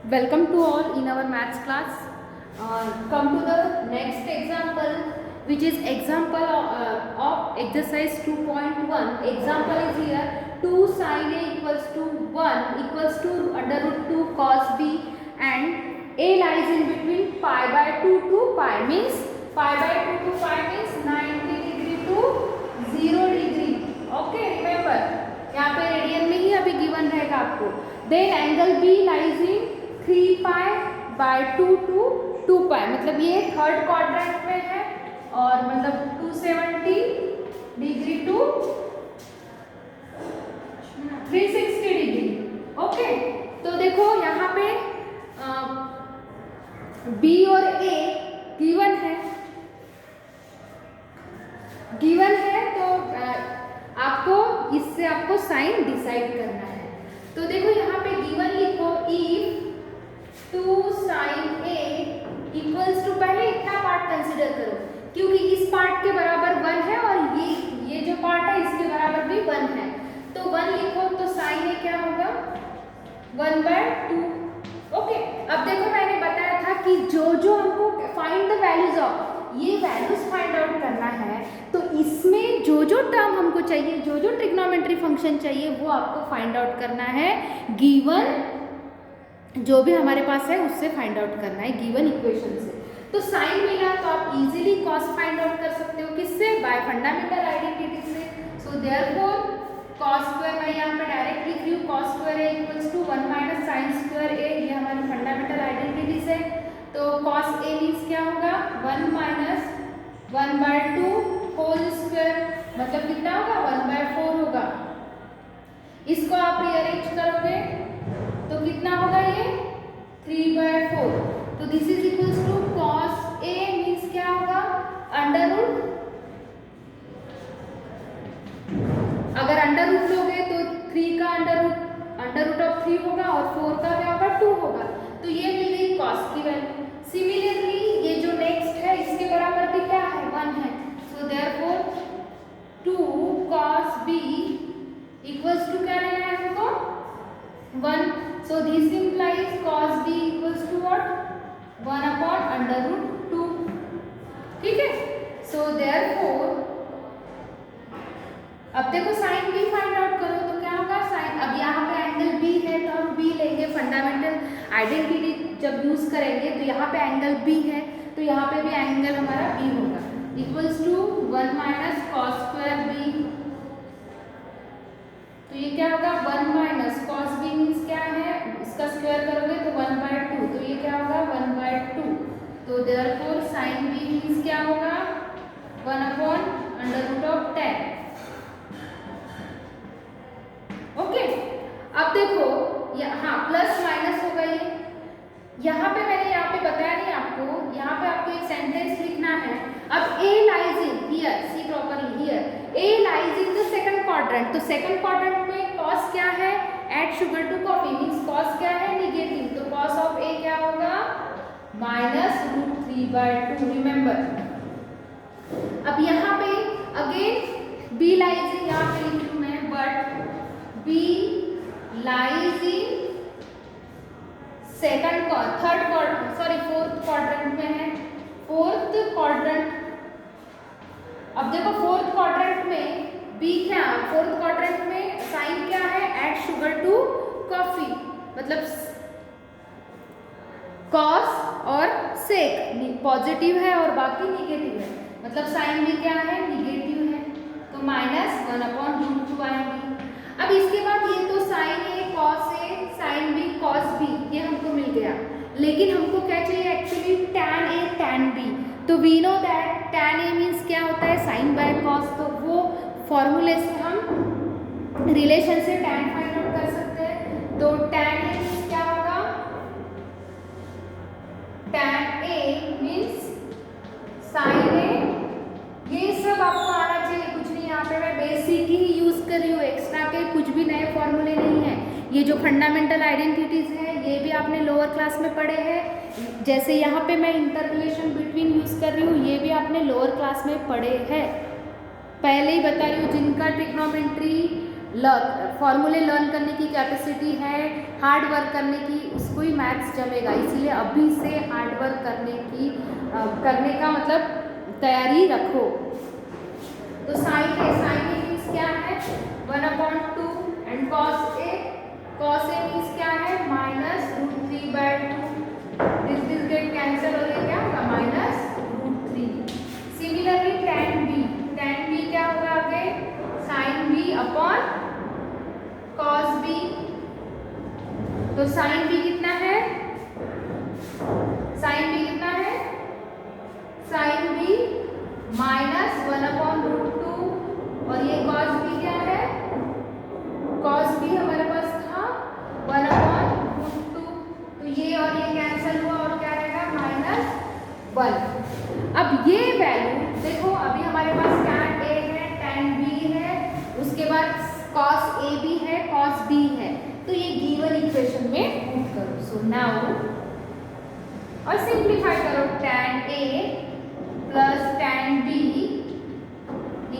Welcome to all in our maths class. Come to the next example, which is example of exercise 2.1. Example is here 2 sin a equals to 1 equals to under root 2 cos b, and a lies in between pi by 2 to pi, means pi by 2 to pi means 90 degree to 0 degree. Okay, remember यहाँ पे radian में ही अभी given रहेगा आपको. Then angle B lies in 3 pi by 2 to 2 pi, मतलब ये third quadrant में है और मतलब 270 डिग्री टू 360 डिग्री. ओके, तो देखो यहाँ पे बी और ए गिवन है तो आपको इससे आपको साइन डिसाइड करना है. तो देखो यहाँ पे गिवन लिखो if 2 sin a equals to, पहले इतना पार्ट कंसिडर करो क्योंकि इस पार्ट के बराबर 1 है और ये जो पार्ट है इसके बराबर भी 1 है, तो 1 लिखो तो sin a क्या होगा 1/2. ओके, अब देखो मैंने बताया था कि जो हमको फाइंड द वैल्यूज ऑफ, ये वैल्यूज फाइंड आउट करना है तो इसमें जो टर्म हमको चाहिए, जो ट्रिग्नोमेट्री फंक्शन चाहिए वो आपको फाइंड आउट करना है गिवन जो भी हमारे पास है उससे फाइंड आउट करना है गिवन इक्वेशन से. तो साइन मिला तो आप इजीली कॉस फाइंड आउट कर सकते हो, किससे, बाय फंडामेंटल आइडेंटिटी से. सो देयरफॉर कॉस स्क्वायर, मैं यहाँ पे डायरेक्ट लिख रही हूँ cos square A equals to 1 minus sine square A, ये हमारी फंडामेंटल आइडेंटिटी से. तो कॉस ए मीन्स क्या होगा 1 माइनस 1/2 होल स्क्वायर, मतलब कितना होगा 1/4 होगा. इसको आप रीअरेंज करोगे तो कितना होगा ये 3/4. तो this is equals to cos A means क्या होगा अंडर रूट, अगर अंडर रूट लोगे तो 3 का अंडर रूट ऑफ 3 होगा और 4 का क्या होगा 2 होगा. तो ये मिल गई कॉस की वैल्यू. सिमिलरली ये जो नेक्स्ट है इसके बराबर भी क्या है 1 है. So therefore 2 cos b equals to क्या लेना है हमको 1. So this implies cos b equals to what 1/√2. ठीक है. सो देयरफॉर अब देखो साइन b फाइंड आउट करो तो क्या होगा साइन, अब यहाँ पे एंगल b है तो हम b लेंगे, फंडामेंटल आइडेंटिटी जब यूज करेंगे तो यहाँ पे एंगल b है तो यहाँ पे भी एंगल हमारा b होगा equals to 1 minus cos square b. तो ये क्या होगा 1 माइनस कॉस b मीन्स क्या है, इसका स्क्वायर करोगे तो 1/2, तो ये क्या होगा 1/2. तो देयरफॉर साइन b मीन्स क्या होगा 1/√10. ओके, अब देखो हाँ प्लस माइनस होगा ये. यहाँ पे मैंने यहाँ पे बताया नहीं आपको, यहाँ पे आपको एक सेंटेंस लिखना है. अब a lies in here, see properly here, a lies in the second quadrant. तो सेकंड क्वाड्रेंट में कॉस क्या है, add sugar to coffee means cos क्या है नेगेटिव, तो कॉस ऑफ a क्या होगा -√3/2. रिमेंबर. अब यहाँ पे अगेन b लाइज इन, यहाँ पे लिख लूँ मैं, but b lies in fourth quadrant में है. फोर्थ क्वाड्रेंट, अब देखो फोर्थ क्वाड्रेंट में b क्या, फोर्थ क्वाड्रेंट में साइन क्या है ऐड शुगर टू कॉफी, मतलब कॉस और सेक पॉजिटिव है और बाकी निगेटिव है, मतलब साइन भी क्या है निगेटिव है, तो -1/√2 आएंगे. अब इसके बाद ये तो sine A cos A sine B cos B ये हमको मिल गया, लेकिन हमको क्या चाहिए actually tan A tan b. तो we know that tan A means क्या होता है साइन बाय कॉस, तो वो फॉर्मूले से हम रिलेशन से tan फाइंड आउट कर सकते हैं. तो tan ए मीन्स क्या होगा tan ए मीन्स साइन ए. ये सब आपको आना चाहिए, कुछ नहीं, यहाँ पे मैं बेसिक ही यूज कर रही हूँ, एक्स्ट्रा के कुछ भी नए फॉर्मूले नहीं है. ये जो फंडामेंटल आइडेंटिटीज है ये भी आपने लोअर क्लास में पढ़े हैं, जैसे यहाँ पे मैं इंटर रिलेशन बिटवीन यूज कर रही हूँ ये भी आपने लोअर क्लास में पढ़े हैं. पहले ही बता रही हूँ जिनका ट्रिग्नोमेट्री फॉर्मूले लर्न करने की कैपेसिटी है, हार्ड वर्क करने की, उसको ही मैथ्स जमेगा। इसीलिए अभी से हार्ड वर्क करने का मतलब तैयारी रखो। तो साइन ए मीन्स क्या है 1/2 एंड कॉस ए मीन्स क्या है -√3/2। दिस गेट कैंसिल हो गया, क्या होगा -√3। सिमिलरली tan b क्या होगा आगे sin b upon cos b। तो sin b कितना है sin b -1/√2 और ये cos b क्या है cos b हमारे पास था 1/√2। तो ये और ये कैंसिल हुआ और क्या रहेगा -1। अब ये वैल्यू देखो, अभी हमारे पास tan a है tan b है, उसके बाद cos a भी है cos b है, तो ये गिवन इक्वेशन में पुट करो। सो नाउ और सिंप्लीफाई करो tan a plus tan b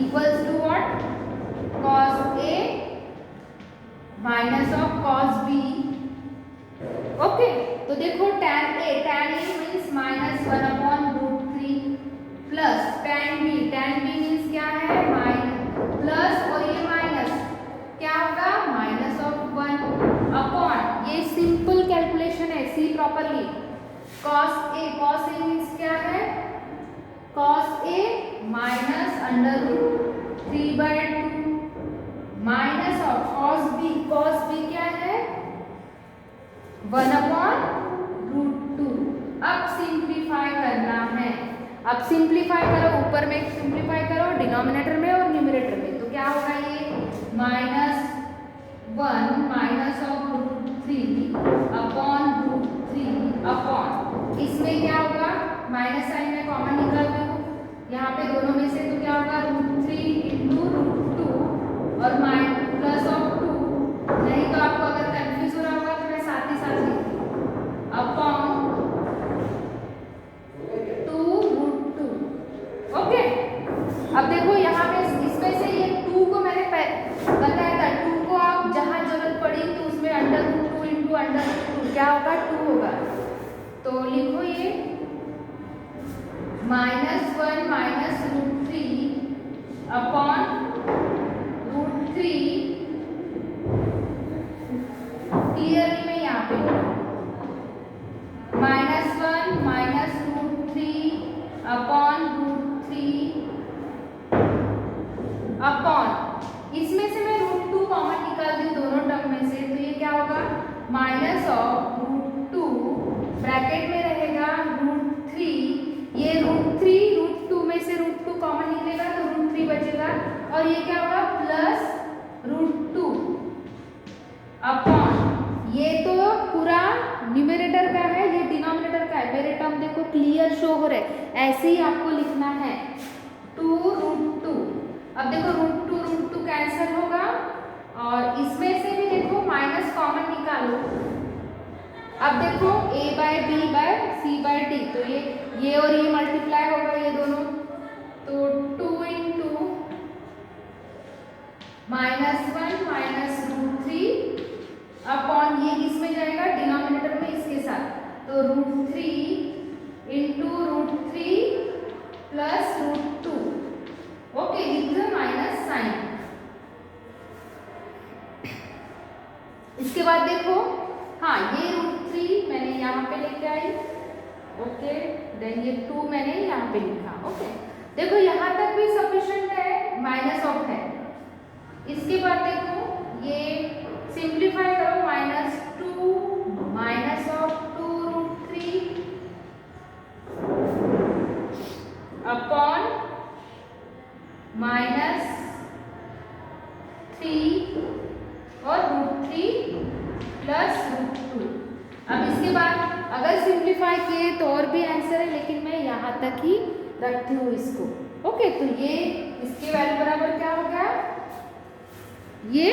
equals to what cos a minus of cos b। Okay, तो देखो tan a means -1/√3 plus tan b means क्या है प्लस और ये माइनस क्या होगा -1 अपॉन, ये सिंपल कैलकुलेशन है, see properly. cos a means क्या है cos a -√3/2 minus of cos b क्या है 1/√2। अब सिंप्लीफाई करना है, अब सिंप्लीफाई करो, ऊपर में सिंप्लीफाई करो डिनोमिनेटर में और न्यूमरेटर में, तो क्या होगा ये -1 -√3/√3 अपॉन, इसमें क्या होगा माइनस साइन में कॉमन निकाल दो यहाँ पे दोनों में से, तो क्या होगा √3 × √2 और प्लस ऑफ 2। नहीं तो आपको अगर कंफ्यूज हो रहा होगा तो मैं साथ ही साथ लिखती हूँ अपॉन 2√2। ओके, अब देखो यहाँ पे इसमें से ये 2 को मैंने बताया था, 2 को आप जहाँ जरूरत पड़ी तो उसमें √2 × √2 क्या होगा 2 होगा। तो लिखो ये -1 -√3 अपॉन √3। क्लियरली मैं यहाँ पे -1 -√3 अपॉन √3 अपॉन, इसमें से मैं √2 कॉमन निकाल दूँ दोनों टर्म में से, तो ये क्या होगा माइनस ऑफ √2 ब्रैकेट में रहेगा √3। ये √2 में से √2 कॉमन निकलेगा तो √3 बचेगा और ये क्या होगा प्लस √2 अपॉन, ये तो पूरा न्यूमरेटर का है, ये डिनोमिनेटर का है। मेरे टर्म देखो क्लियर शो हो रहे, ऐसे ही आपको लिखना है 2√2। अब देखो √2 कैंसिल होगा और इसमें से भी देखो माइनस कॉमन निकालो। अब देखो a/b/c/d, तो ये और ये मल्टीप्लाई होगा ये दोनों, तो 2 × -1 -√3 अपॉन, ये किसमें जाएगा डिनोमिनेटर में इसके साथ, तो √3 × √3 plus √2। Okay, with minus sine. इसके बाद देखो, हाँ ये √3 मैंने यहाँ पे लेके आई, ओके, देन ये 2 मैंने यहाँ पे लिखा। ओके, देखो यहाँ तक भी सफिशिएंट है, माइनस ऑफ है। इसके बाद देखो ये सिंप्लीफाई करो, -2 माइनस ऑफ 2√3 अपॉन -3 और √3 प्लस √2। अब इसके बाद अगर सिंप्लीफाई किए तो और भी आंसर है, लेकिन मैं यहाँ तक ही रखती हूँ इसको। ओके, तो ये इसके वैल्यू बराबर क्या हो गया, ये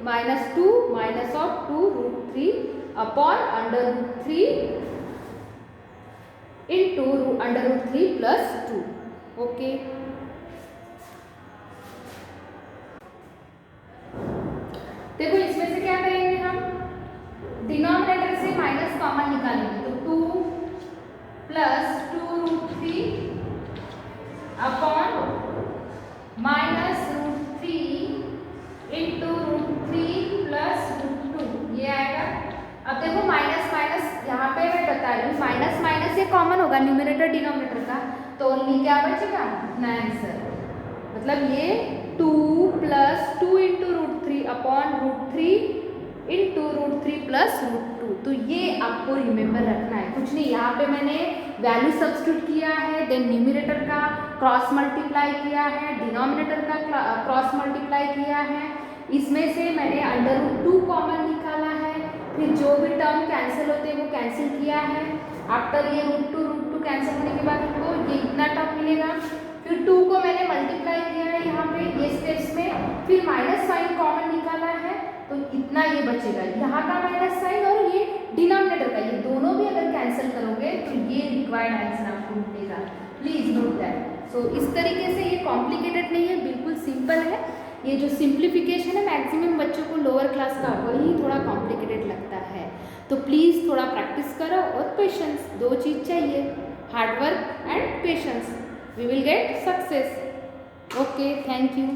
-2 minus of 2√3 upon √3 into √3 plus 2। Okay, common निकालेंगे तो 2 plus 2√3 upon minus √3 into √3 plus √2 ये आएगा। अब देखो माइनस माइनस यहाँ पे मैं बता रही हूँ, माइनस माइनस ये कॉमन होगा न्यूमरेटर डिनोमिनेटर का, तो ओनली क्या बचेगा अपना आंसर, मतलब ये 2 plus 2 into √3 upon √3 into √3 plus √2। तो ये आपको रिमेंबर रखना है, कुछ नहीं, यहाँ पे मैंने वैल्यू सब्स्टिट्यूट किया है, देन न्यूमरेटर का क्रॉस मल्टीप्लाई किया है, डिनोमिनेटर का क्रॉस मल्टीप्लाई किया है, इसमें से मैंने √2 कॉमन निकाला है, फिर जो भी टर्म कैंसिल होते हैं वो कैंसिल किया है। आफ्टर ये √2 कैंसिल होने के बाद हमको ये इतना टर्म मिलेगा, फिर 2 को मैंने मल्टीप्लाई किया है यहाँ पे ये स्टेप्स में, फिर माइनस साइन कॉमन निकाला है तो इतना ये बचेगा, यहाँ का माइनस साइन और ये डिनोमिनेटर का, ये दोनों भी अगर कैंसिल करोगे तो ये रिक्वायर्ड आंसर आपको मिलेगा। Please note that. सो इस तरीके से ये कॉम्प्लिकेटेड नहीं है, बिल्कुल सिंपल है। ये जो सिंप्लीफिकेशन है मैक्सिमम बच्चों को लोअर क्लास का वही थोड़ा कॉम्प्लिकेटेड लगता है, तो प्लीज़ थोड़ा प्रैक्टिस करो और पेशेंस, दो चीज़ चाहिए, hard work and patience, we will get success. Okay, thank you.